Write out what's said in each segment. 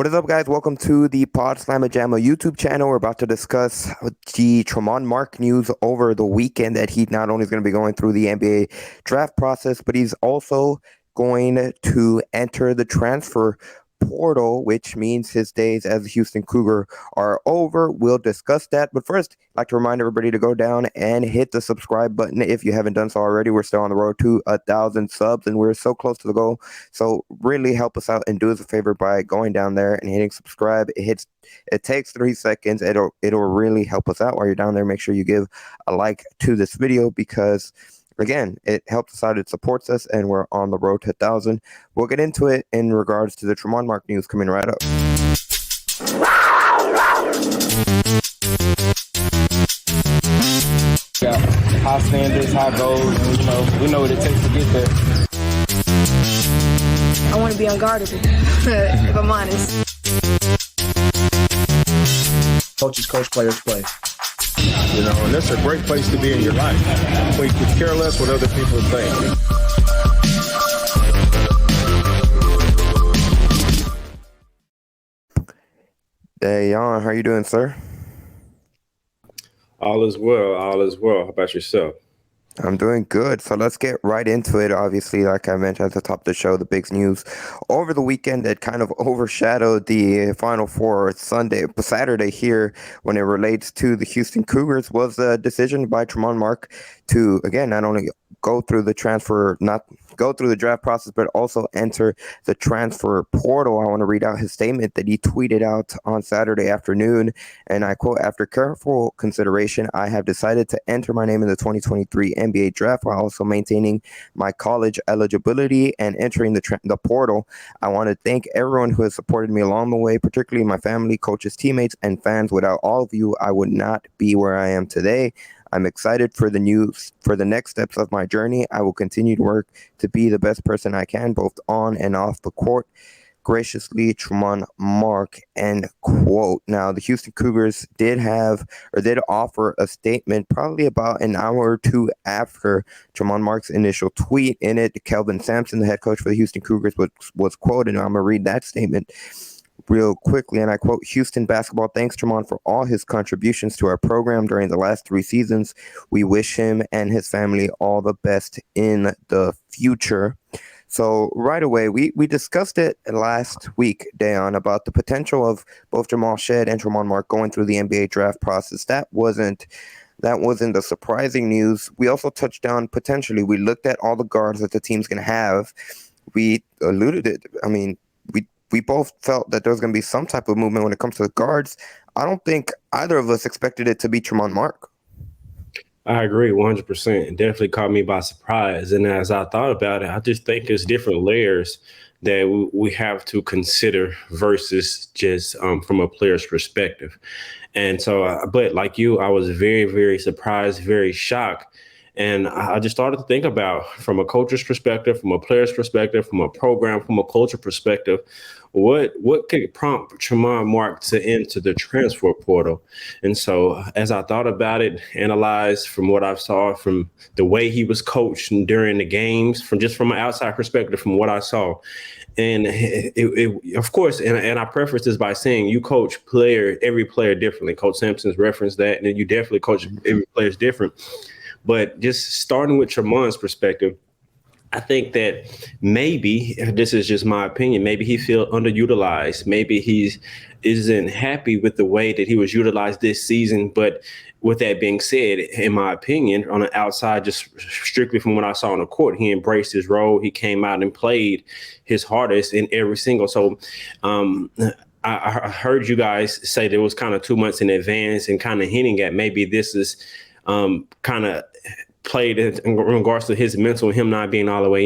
What is up, guys? Welcome to the Pawd Slama Jama YouTube channel. We're about to discuss the Tramon Mark news over the weekend that he not only is going to be going through the NBA draft process, but he's also going to enter the transfer portal, which means his days as a Houston Cougar are over. We'll discuss that. But first, I'd like to remind everybody to go down and hit the subscribe button if you haven't done so already. We're still on the road to 1,000 subs, and we're so close to the goal. So really help us out and do us a favor by going down there and hitting subscribe. It takes 3 seconds. It'll really help us out while you're down there. Make sure you give a like to this video because again, it helps us out, it supports us, and we're on the road to 1,000. We'll get into it in regards to the Tramon Mark news coming right up. Yeah, high standards, high goals, and we know what it takes to get there. I want to be unguardable, if I'm honest. Coaches coach, players play. And that's a great place to be in your life. Where you could care less what other people think. Hey, Jan, how you doing, sir? All is well. All is well. How about yourself? I'm doing good. So let's get right into it. Obviously, like I mentioned at the top of the show, the big news over the weekend that kind of overshadowed the Final Four Saturday here when it relates to the Houston Cougars was a decision by Tramon Mark to, again, not only go through the draft process, but also enter the transfer portal. I want to read out his statement that he tweeted out on Saturday afternoon, and I quote, "After careful consideration, I have decided to enter my name in the 2023 NBA draft while also maintaining my college eligibility and entering the portal. I want to thank everyone who has supported me along the way, particularly my family, coaches, teammates, and fans. Without all of you, I would not be where I am today. I'm excited for the next steps of my journey. I will continue to work to be the best person I can, both on and off the court. Graciously, Tramon Mark," end quote. Now, the Houston Cougars did offer a statement probably about an hour or two after Tramon Mark's initial tweet. In it, Kelvin Sampson, the head coach for the Houston Cougars, was quoted, and I'm going to read that statement real quickly, and I quote, "Houston basketball thanks Tramon for all his contributions to our program during the last 3 seasons. We wish him and his family all the best in the future." So right away, we discussed it last week, Dayon, about the potential of both Jamal Shead and Tramon Mark going through the NBA draft process. That wasn't the surprising news. We also touched on potentially, we looked at all the guards that the team's going to have. We alluded it. I mean, we both felt that there was going to be some type of movement when it comes to the guards. I don't think either of us expected it to be Tramon Mark. I agree 100%. It definitely caught me by surprise. And as I thought about it, I just think there's different layers that we have to consider versus just from a player's perspective. And so, but like you, I was very, very surprised, very shocked. And I just started to think about, from a coach's perspective, from a player's perspective, from a program, from a culture perspective, what could prompt Tramon Mark to enter the transfer portal? And so as I thought about it, analyzed from what I saw, from the way he was coached during the games, from an outside perspective, from what I saw. And it of course, and I preface this by saying you coach every player differently. Coach Sampson's referenced that, and you definitely coach every player's different. But just starting with Tramon's perspective, I think that maybe, this is just my opinion, maybe he feels underutilized. Maybe he isn't happy with the way that he was utilized this season. But with that being said, in my opinion, on the outside, just strictly from what I saw on the court, he embraced his role. He came out and played his hardest in every single. So I heard you guys say there was kind of 2 months in advance and kind of hinting at maybe this is kind of played in regards to his mental, him not being all the way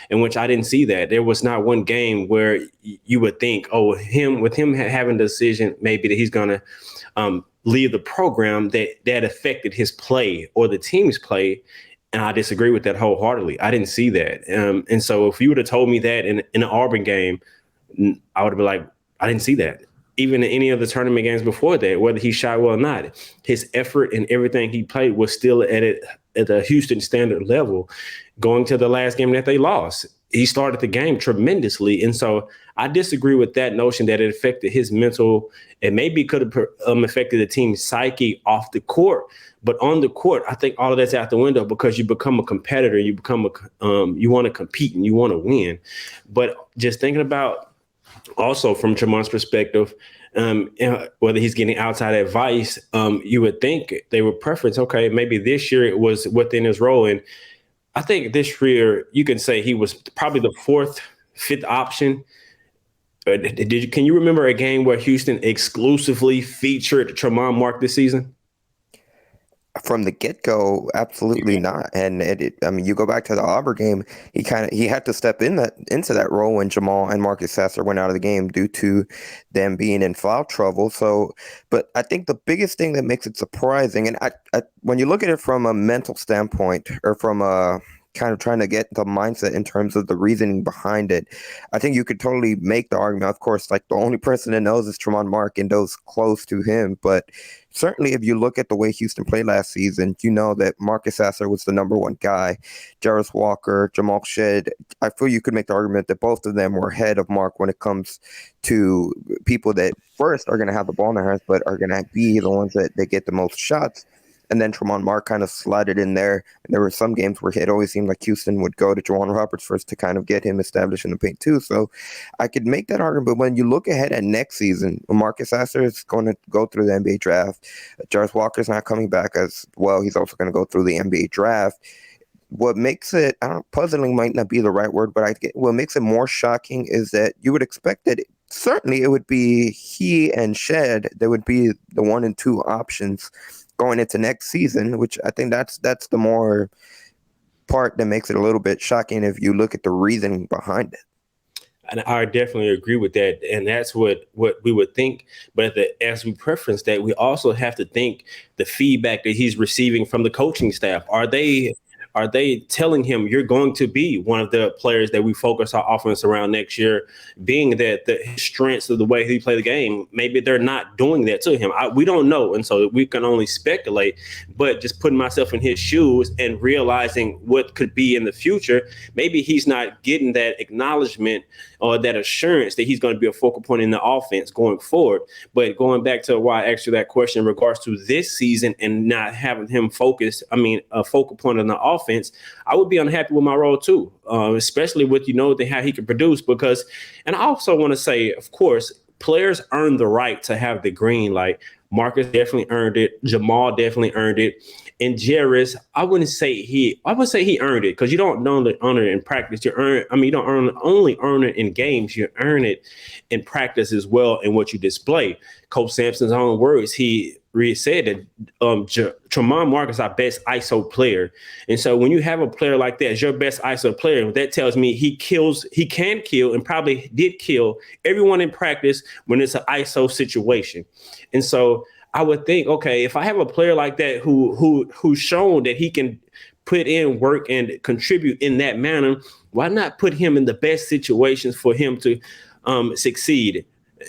in which I didn't see that. There was not one game where you would think, with him having the decision, maybe that he's going to leave the program, that affected his play or the team's play. And I disagree with that wholeheartedly. I didn't see that. And so if you would have told me that in an Auburn game, I would have been like, I didn't see that. Even in any of the tournament games before that, whether he shot well or not, his effort and everything he played was still at a Houston standard level, going to the last game that they lost. he started the game tremendously. And so I disagree with that notion that it affected his mental. It maybe could have affected the team's psyche off the court. But on the court, I think all of that's out the window because you become a competitor. You become you want to compete and you want to win. But just thinking about also from Tramon's perspective, whether he's getting outside advice, you would think they would preference, okay, maybe this year it was within his role. And I think this year you can say he was probably the fourth, fifth option. Can you remember a game where Houston exclusively featured Tramon Mark this season? From the get-go, absolutely not. And I mean, you go back to the Auburn game, he had to step into that role when Jamal and Marcus Sasser went out of the game due to them being in foul trouble. So, but I think the biggest thing that makes it surprising, and I when you look at it from a mental standpoint or from a kind of trying to get the mindset in terms of the reasoning behind it, I think you could totally make the argument. Of course, like the only person that knows is Tramon Mark and those close to him. But certainly if you look at the way Houston played last season, you know that Marcus Sasser was the number one guy. Jarvis Walker, Jamal Shed, I feel you could make the argument that both of them were ahead of Mark when it comes to people that first are going to have the ball in their hands, but are going to be the ones that get the most shots. And then Tramon Mark kind of slided in there. And there were some games where it always seemed like Houston would go to Juwan Roberts first to kind of get him established in the paint too. So I could make that argument. But when you look ahead at next season, Marcus Sasser is going to go through the NBA draft. Jarvis Walker's not coming back as well. He's also going to go through the NBA draft. What makes it, puzzling might not be the right word, but what makes it more shocking is that you would expect that certainly it would be he and Shed that would be the 1 and 2 options going into next season, which I think that's the more part that makes it a little bit shocking if you look at the reasoning behind it. And I definitely agree with that. And that's what we would think. But as we preference that, we also have to think the feedback that he's receiving from the coaching staff. Are they telling him you're going to be one of the players that we focus our offense around next year, being that the strengths of the way he played the game, maybe they're not doing that to him. We don't know. And so we can only speculate, but just putting myself in his shoes and realizing what could be in the future, maybe he's not getting that acknowledgement or that assurance that he's going to be a focal point in the offense going forward. But going back to why I asked you that question in regards to this season and not having him a focal point on the offense, I would be unhappy with my role too, especially with, how he can produce and I also want to say, of course, players earn the right to have the green light. Marcus definitely earned it. Jamal definitely earned it. And Jarvis, I would say he earned it because you don't earn it in practice. You don't only earn it in games, you earn it in practice as well in what you display. Coach Sampson's own words, he said that Tramon Mark is our best ISO player. And so when you have a player like that as your best ISO player, that tells me he can kill and probably did kill everyone in practice when it's an ISO situation. And so I would think, okay, if I have a player like that who's shown that he can put in work and contribute in that manner, why not put him in the best situations for him to succeed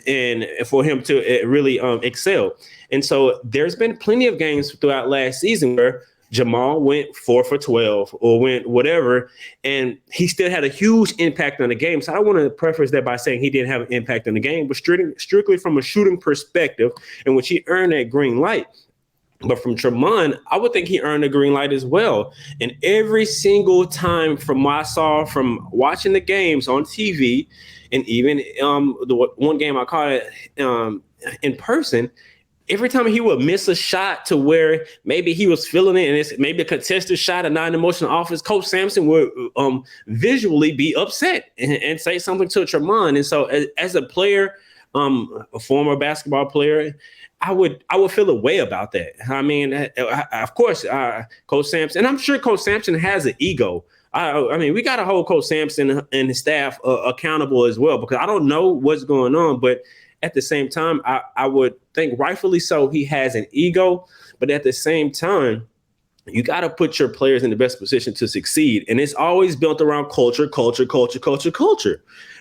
and for him to really excel? And so there's been plenty of games throughout last season where Jamal went 4 for 12 or went whatever, and he still had a huge impact on the game. So I want to preface that by saying he didn't have an impact on the game, but strictly from a shooting perspective in which he earned that green light. But from Tramon, I would think he earned a green light as well. And every single time from what I saw from watching the games on TV, and even the one game I caught it in person, every time he would miss a shot to where maybe he was feeling it and it's maybe a contested shot, a non-emotional offense, Coach Sampson would visually be upset and say something to Tramon. And so as a player, a former basketball player, I would feel a way about that. I mean, of course, Coach Sampson, and I'm sure Coach Sampson has an ego. We got to hold Coach Sampson and his staff accountable as well, because I don't know what's going on, but at the same time, I would think rightfully so he has an ego, but at the same time, you got to put your players in the best position to succeed. And it's always built around culture.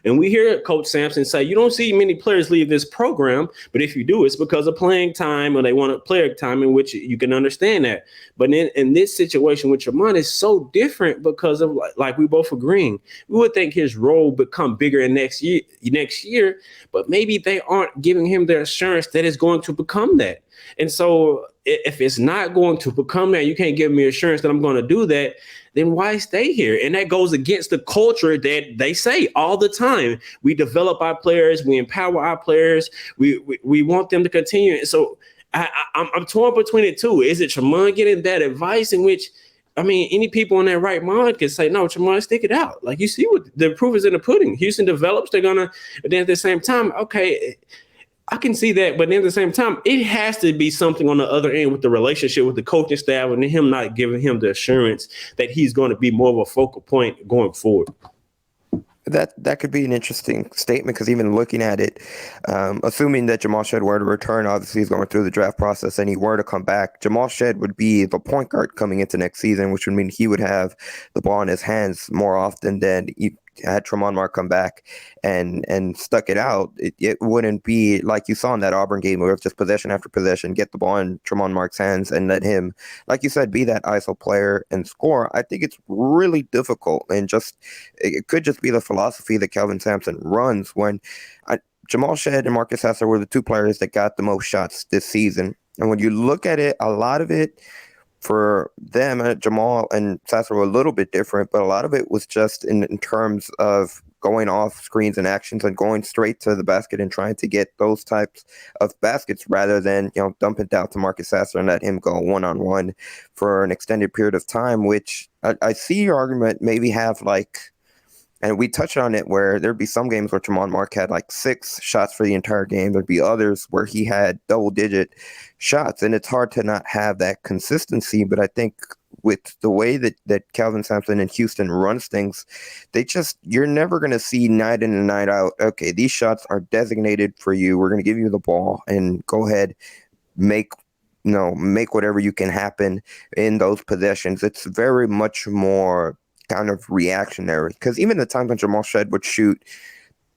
And we hear Coach Sampson say, you don't see many players leave this program, but if you do, it's because of playing time or they want to play time, in which you can understand that. But in this situation with Tramon, is so different because of, like we both agreeing, we would think his role become bigger in next year, but maybe they aren't giving him the assurance that it's going to become that. And so if it's not going to become that, you can't give me assurance that I'm going to do that, then why stay here? And that goes against the culture that they say all the time. We develop our players, we empower our players, we want them to continue. So I'm torn between it too. Is it Tramon getting that advice in which, I mean, any people in their right mind can say, no, Tramon, stick it out. Like, you see what the proof is in the pudding. Houston develops, they're going to, but then at the same time, okay, I can see that, but then at the same time, it has to be something on the other end with the relationship with the coaching staff and him not giving him the assurance that he's going to be more of a focal point going forward. That could be an interesting statement, because even looking at it, assuming that Jamal Shead were to return, obviously he's going through the draft process, and he were to come back, Jamal Shead would be the point guard coming into next season, which would mean he would have the ball in his hands more often than he had Tramon Mark come back and stuck it out. It wouldn't be like you saw in that Auburn game where it's just possession after possession, get the ball in Tramon Mark's hands and let him, like you said, be that ISO player and score. I think it's really difficult, and just it could just be the philosophy that Kelvin Sampson runs. When Jamal Shead and Marcus Sasser were the two players that got the most shots this season, and when you look at it, a lot of it for them, Jamal and Sasser were a little bit different, but a lot of it was just in terms of going off screens and actions and going straight to the basket and trying to get those types of baskets rather than, dump it down to Marcus Sasser and let him go one-on-one for an extended period of time, which I see your argument maybe have like, and we touched on it, where there'd be some games where Tramon Mark had like 6 shots for the entire game. There'd be others where he had double-digit shots, and it's hard to not have that consistency. But I think with the way that Kelvin Sampson and Houston runs things, you're never going to see night in and night out, okay, these shots are designated for you. We're going to give you the ball and go ahead, make whatever you can happen in those possessions. It's very much more kind of reactionary, because even the times when Jamal Shead would shoot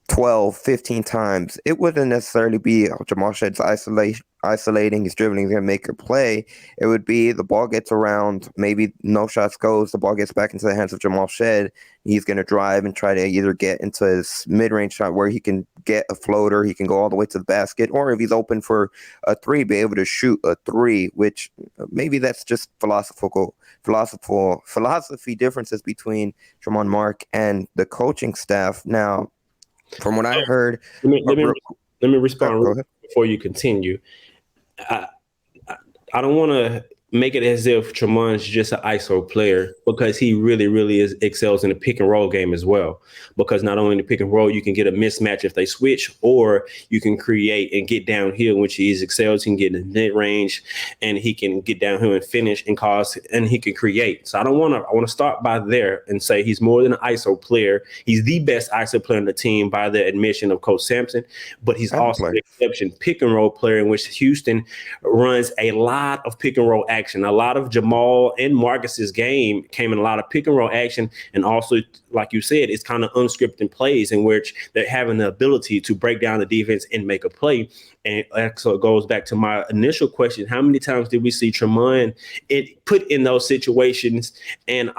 12, 15 times, it wouldn't necessarily be Jamal Shead's isolating, he's dribbling, he's going to make a play. It would be the ball gets around, maybe no shots goes, the ball gets back into the hands of Jamal Shead. He's going to drive and try to either get into his mid-range shot where he can get a floater, he can go all the way to the basket, or if he's open for a 3, be able to shoot a 3, which maybe that's just philosophy differences between Tramon Mark and the coaching staff. Now, from what I heard, let me respond before you continue. I don't want to make it as if Tramon's just an ISO player, because he really, really excels in the pick and roll game as well. Because not only in the pick and roll, you can get a mismatch if they switch, or you can create and get downhill, which he excels. He can get in mid range, and he can get downhill and finish and he can create. So I want to start by there and say he's more than an ISO player. He's the best ISO player on the team by the admission of Coach Sampson, but he's also an exception pick and roll player, in which Houston runs a lot of pick and roll action. A lot of Jamal and Marcus's game came in a lot of pick and roll action, and also, like you said, it's kind of unscripted plays in which they're having the ability to break down the defense and make a play. And so it goes back to my initial question: how many times did we see Tramon put in those situations and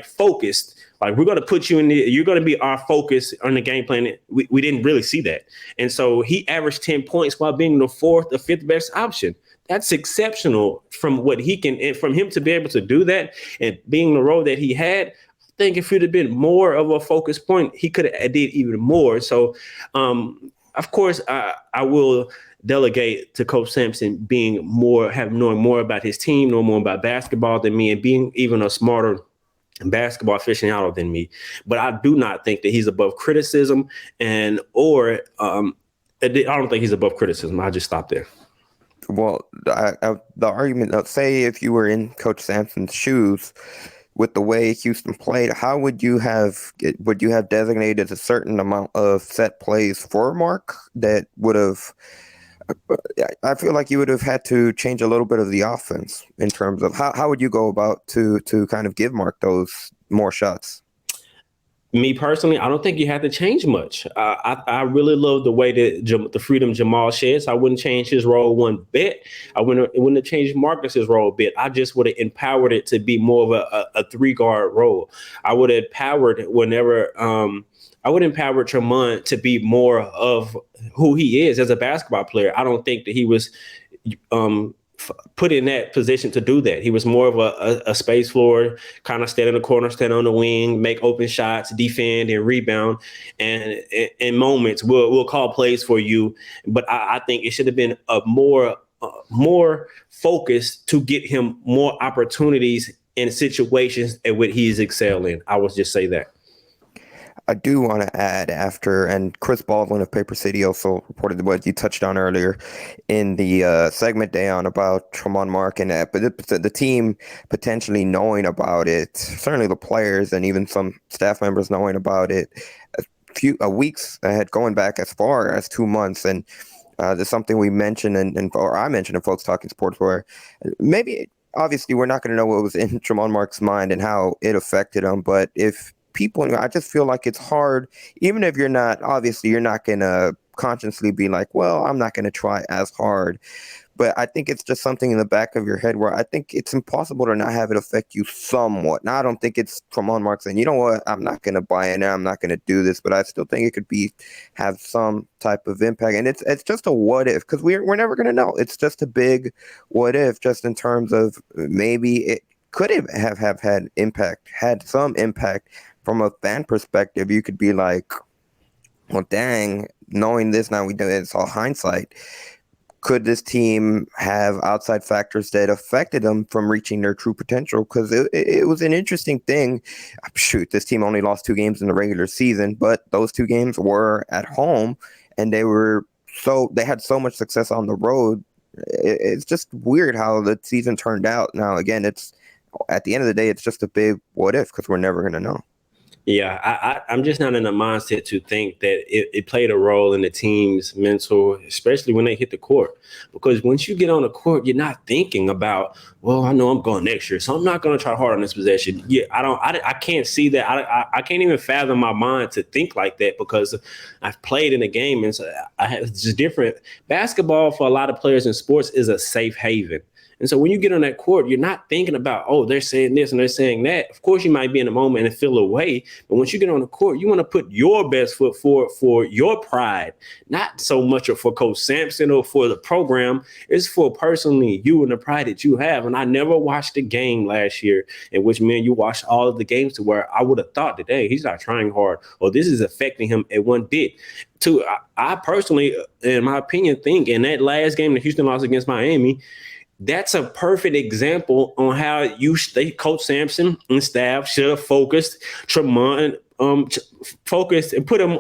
focused? Like, we're going to put you in you're going to be our focus on the game plan. We didn't really see that. And so he averaged 10 points while being the 4th or 5th best option. That's exceptional from what he can, and from him to be able to do that and being the role that he had. I think if it had been more of a focus point, he could have did even more. So, of course, I will delegate to Coach Sampson knowing more about his team, knowing more about basketball than me, and being even a smarter basketball aficionado than me. But I do not think that he's above criticism, I don't think he's above criticism. I'll just stop there. Well, the argument, say if you were in Coach Sampson's shoes with the way Houston played, how would you have designated a certain amount of set plays for Mark that would have I feel like you would have had to change a little bit of the offense in terms of how would you go about to kind of give Mark those more shots? Me personally, I don't think you have to change much. I really love the way that the freedom Jamal sheds. I wouldn't change his role one bit. I wouldn't have changed Marcus's role a bit. I just would have empowered it to be more of a 3 guard role. I would have empowered whenever I would empower Tramon to be more of who he is as a basketball player. I don't think that he was put in that position to do that. He was more of a space floor, kind of stand in the corner, stand on the wing, make open shots, defend and rebound. And in moments, we'll call plays for you. But I think it should have been a more focused to get him more opportunities in situations at what he's excelling. I would just say that. I do want to add and Chris Baldwin of Paper City also reported what you touched on earlier in the segment down about Tramon Mark and but the team potentially knowing about it, certainly the players and even some staff members knowing about it a weeks ahead, going back as far as 2 months. And there's something we mentioned or I mentioned in Folks Talking Sports where maybe obviously we're not going to know what was in Tramon Mark's mind and how it affected him, but if I just feel like it's hard, even if you're not going to consciously be like, well, I'm not going to try as hard. But I think it's just something in the back of your head where I think it's impossible to not have it affect you somewhat. Now, I don't think it's Tramon Mark saying, you know what, I'm not going to buy it now, I'm not going to do this. But I still think it could have some type of impact. And it's just a what if, because we're never going to know. It's just a big what if, just in terms of maybe it could have had some impact. From a fan perspective, you could be like, well, dang, knowing this now, it's all hindsight. Could this team have outside factors that affected them from reaching their true potential? Because it was an interesting thing. Shoot, this team only lost 2 games in the regular season, but those 2 games were at home, and they had so much success on the road. It's just weird how the season turned out. Now, again, it's at the end of the day, it's just a big what if, because we're never going to know. Yeah, I'm just not in the mindset to think that it played a role in the team's mental, especially when they hit the court. Because once you get on the court, you're not thinking about, well, I know I'm going next year, so I'm not going to try hard on this possession. Yeah, I can't see that. I can't even fathom my mind to think like that because I've played in a game and so it's just different. Basketball for a lot of players in sports is a safe haven. And so when you get on that court, you're not thinking about, oh, they're saying this and they're saying that. Of course, you might be in a moment and feel away. But once you get on the court, you want to put your best foot forward for your pride, not so much for Coach Sampson or for the program. It's for personally you and the pride that you have. And I never watched a game last year in which, man, you watched all of the games to where I would have thought that, hey, he's not trying hard or this is affecting him at one bit. I personally, in my opinion, think in that last game that Houston lost against Miami, that's a perfect example on how Coach Sampson and staff should have focused Tramon, focused and put him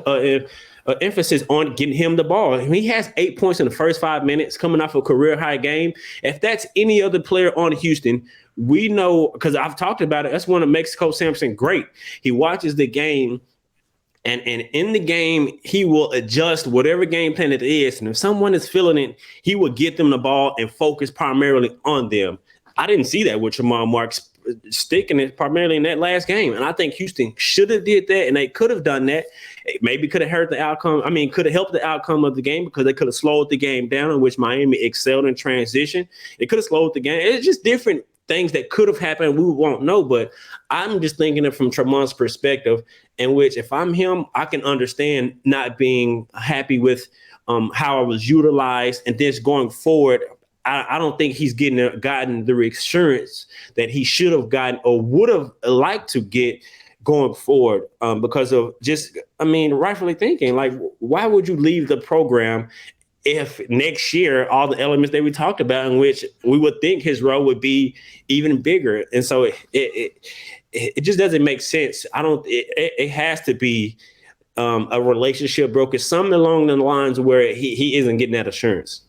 emphasis on getting him the ball. He has 8 points in the first 5 minutes coming off a career high game. If that's any other player on Houston, we know, because I've talked about it, that's what makes Coach Sampson great. He watches the game. And in the game, he will adjust whatever game plan it is. And if someone is feeling it, he will get them the ball and focus primarily on them. I didn't see that with Tramon Mark sticking it primarily in that last game. And I think Houston should have did that, and they could have done that. It maybe could have hurt the outcome. I mean, could have helped the outcome of the game because they could have slowed the game down, in which Miami excelled in transition. It could have slowed the game. It's just different things that could have happened. We won't know, but I'm just thinking it from Tramon's perspective, in which if I'm him, I can understand not being happy with how I was utilized. And then going forward, I don't think he's gotten the reassurance that he should have gotten or would have liked to get going forward because of just, rightfully thinking, like, why would you leave the program if next year all the elements that we talked about in which we would think his role would be even bigger? And so it just doesn't make sense. It has to be a relationship broken, something along the lines where he isn't getting that assurance.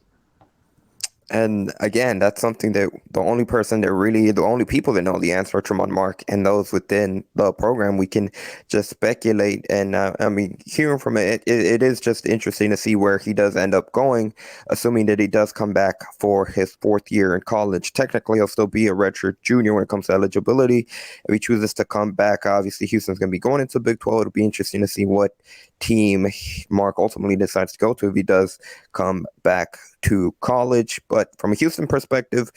And again, that's something that the only people that know the answer are Tramon Mark and those within the program. We can just speculate. And I mean, hearing from it is just interesting to see where he does end up going, assuming that he does come back for his fourth year in college. Technically, he'll still be a redshirt junior when it comes to eligibility. If he chooses to come back, obviously, Houston's going to be going into Big 12. It'll be interesting to see what team Mark ultimately decides to go to if he does come back to college. But from a Houston perspective,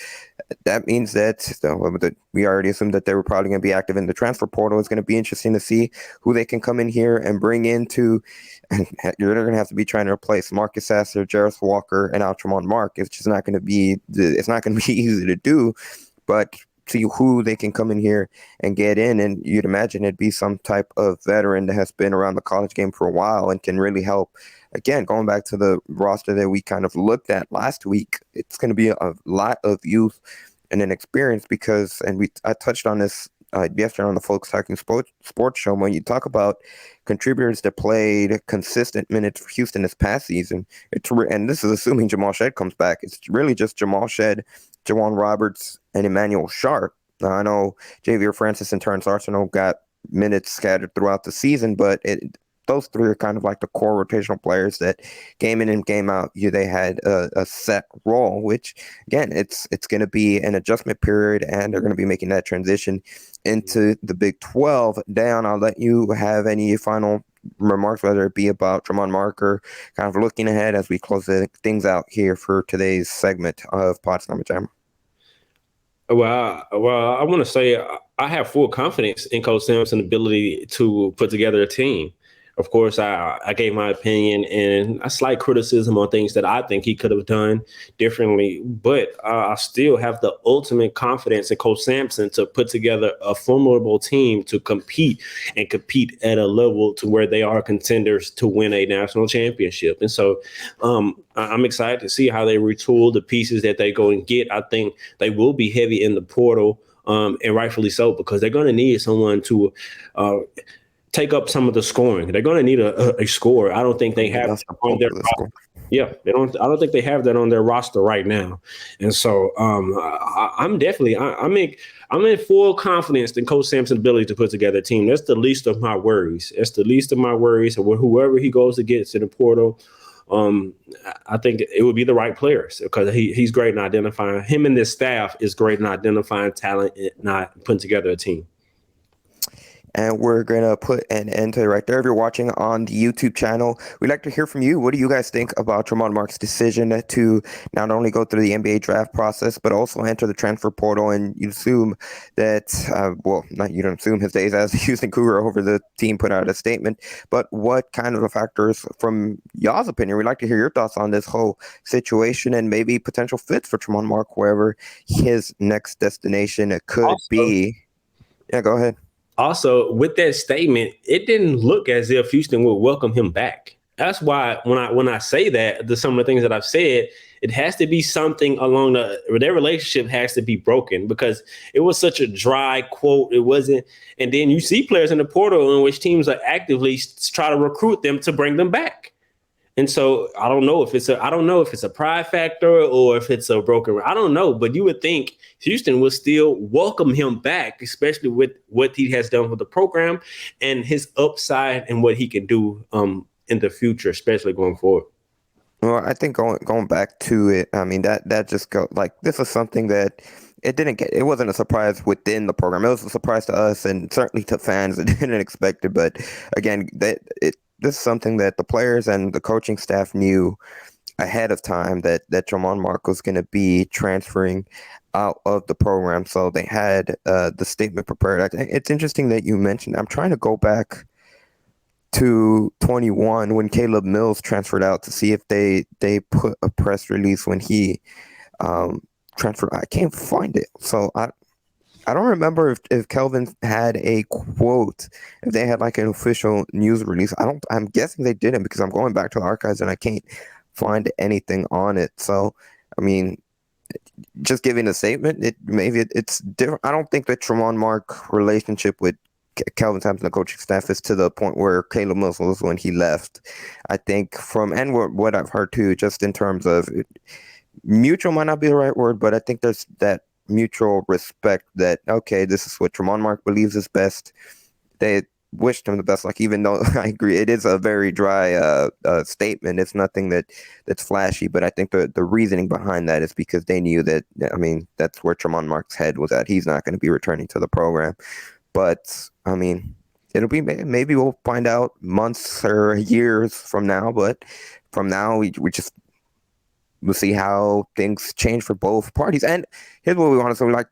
that means that we already assumed that they were probably going to be active in the transfer portal. It's going to be interesting to see who they can come in here and bring into. And you're going to have to be trying to replace Marcus Sasser, Jarris Walker, and Tramon Mark. It's just not going to be. It's not going to be easy to do, but see who they can come in here and get in, and you'd imagine it'd be some type of veteran that has been around the college game for a while and can really help. Again, going back to the roster that we kind of looked at last week, it's going to be a lot of youth and an experience because, and I touched on this yesterday on the Folks Talking Sports show, when you talk about contributors that played consistent minutes for Houston this past season, and this is assuming Jamal Shead comes back, it's really just Jamal Shead, Jawan Roberts, and Emmanuel Sharp. Now, I know Javier Francis and Terrence Arsenault got minutes scattered throughout the season, but those three are kind of like the core rotational players that game in and game out, they had a set role, which, again, it's going to be an adjustment period, and they're going to be making that transition into the Big 12. Dan, I'll let you have any final remarks, whether it be about Tramon Mark or kind of looking ahead as we close things out here for today's segment of Pawd Slama Jama. Well, I want to say I have full confidence in Coach Sampson's ability to put together a team. Of course, I gave my opinion and a slight criticism on things that I think he could have done differently, but I still have the ultimate confidence in Coach Sampson to put together a formidable team to compete at a level to where they are contenders to win a national championship. And so I'm excited to see how they retool the pieces that they go and get. I think they will be heavy in the portal, and rightfully so, because they're going to need someone to take up some of the scoring. They're going to need a scorer. I don't think they have on their roster. Yeah, they don't. I don't think they have that on their roster right now. And so I'm definitely I'm in full confidence in Coach Sampson's ability to put together a team. That's the least of my worries. That's the least of my worries. Whoever he goes to get to the portal, I think it would be the right players because he's great in identifying. Him and this staff is great in identifying talent and not putting together a team. And we're going to put an end to it right there. If you're watching on the YouTube channel, we'd like to hear from you. What do you guys think about Tramon Mark's decision to not only go through the NBA draft process, but also enter the transfer portal? And you assume that, you don't assume his days as a Houston Cougar over the team put out a statement, but what kind of factors, from y'all's opinion, we'd like to hear your thoughts on this whole situation and maybe potential fits for Tramon Mark, wherever his next destination could be. Yeah, go ahead. Also, with that statement, it didn't look as if Houston would welcome him back. That's why when I say that, some of the things that I've said, it has to be something along their relationship has to be broken because it was such a dry quote. It wasn't. And then you see players in the portal in which teams are actively try to recruit them to bring them back. And so I don't know if it's a pride factor or if it's a broken. I don't know, but you would think Houston will still welcome him back, especially with what he has done with the program and his upside and what he can do in the future, especially going forward. Well, I think going back to it, I mean that just go like this is something that it wasn't a surprise within the program. It was a surprise to us and certainly to fans that didn't expect it. But again, this is something that the players and the coaching staff knew ahead of time that Tramon Mark was going to be transferring out of the program. So they had the statement prepared. It's interesting that you mentioned. I'm trying to go back to 21 when Caleb Mills transferred out to see if they put a press release when he transferred. I can't find it. So I don't remember if Kelvin had a quote, if they had like an official news release. I'm guessing they didn't because I'm going back to the archives and I can't find anything on it. So, I mean, just giving a statement, it's different. I don't think that Tramon Mark relationship with Kelvin Sampson, the coaching staff, is to the point where Caleb Mills was when he left. I think what I've heard too, just in terms of mutual might not be the right word, but I think there's that mutual respect that, okay, this is what Tramon Mark believes is best. They wished him the best. Like, even though I agree, it is a very dry statement. It's nothing that's flashy, but I think the reasoning behind that is because they knew that, I mean, that's where Tramon Mark's head was at. He's not going to be returning to the program. But, I mean, it'll be, maybe we'll find out months or years from now, but from now, we just, we'll see how things change for both parties. And here's what we want to say, like,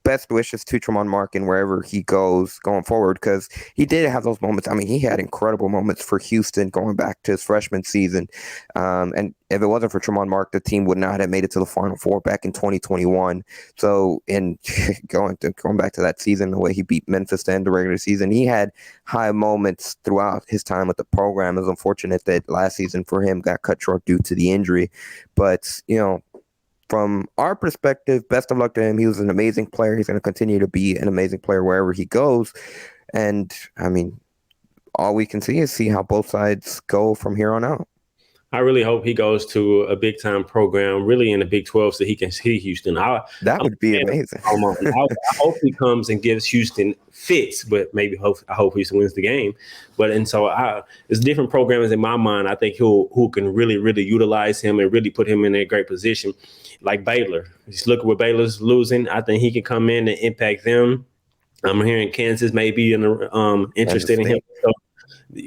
best wishes to Tramon Mark and wherever he goes going forward, because he did have those moments. I mean, he had incredible moments for Houston going back to his freshman season. And if it wasn't for Tramon Mark, the team would not have made it to the Final Four back in 2021. So, in going back to that season, the way he beat Memphis to end the regular season, he had high moments throughout his time with the program. It was unfortunate that last season for him got cut short due to the injury. But, from our perspective, best of luck to him. He was an amazing player. He's going to continue to be an amazing player wherever he goes. And, I mean, all we can see how both sides go from here on out. I really hope he goes to a big time program, really in the Big 12, so he can see Houston. That would be amazing. I hope he comes and gives Houston fits, but I hope Houston wins the game. There's different programs in my mind. I think who can really, really utilize him and really put him in a great position, like Baylor. Just look at what Baylor's losing. I think he can come in and impact them. I'm hearing Kansas may be interested in him. So,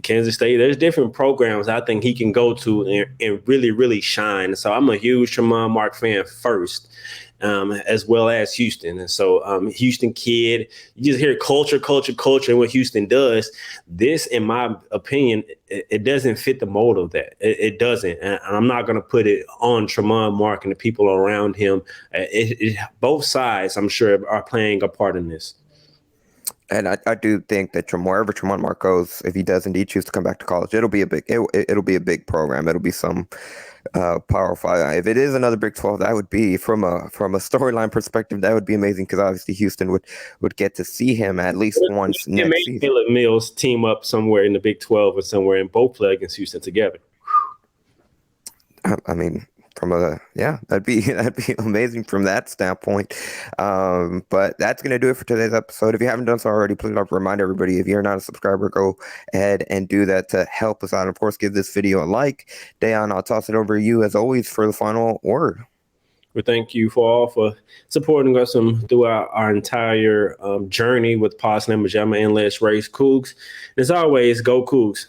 Kansas State, there's different programs I think he can go to and really, really shine. So I'm a huge Tramon Mark fan first, as well as Houston. And so Houston kid, you just hear culture, and what Houston does. This, in my opinion, it doesn't fit the mold of that. It doesn't. And I'm not going to put it on Tramon Mark and the people around him. Both sides, I'm sure, are playing a part in this. And I do think that wherever Tramon Mark goes, if he does indeed choose to come back to college, it'll be a big program. It'll be some Power 5. If it is another Big 12, that would be from a storyline perspective, that would be amazing, because obviously Houston would get to see him at least once next season. Miller Mills team up somewhere in the Big 12 or somewhere and both play against Houston together. I mean, that'd be amazing from that standpoint. But that's gonna do it for today's episode. If you haven't done so already, please remind everybody, if you're not a subscriber, go ahead and do that to help us out. And of course, give this video a like. Dayon, I'll toss it over to you as always for the final word. We thank you for supporting us throughout our entire journey with Pawd Slama Jama and Let's Race Cougs. As always, go Cougs.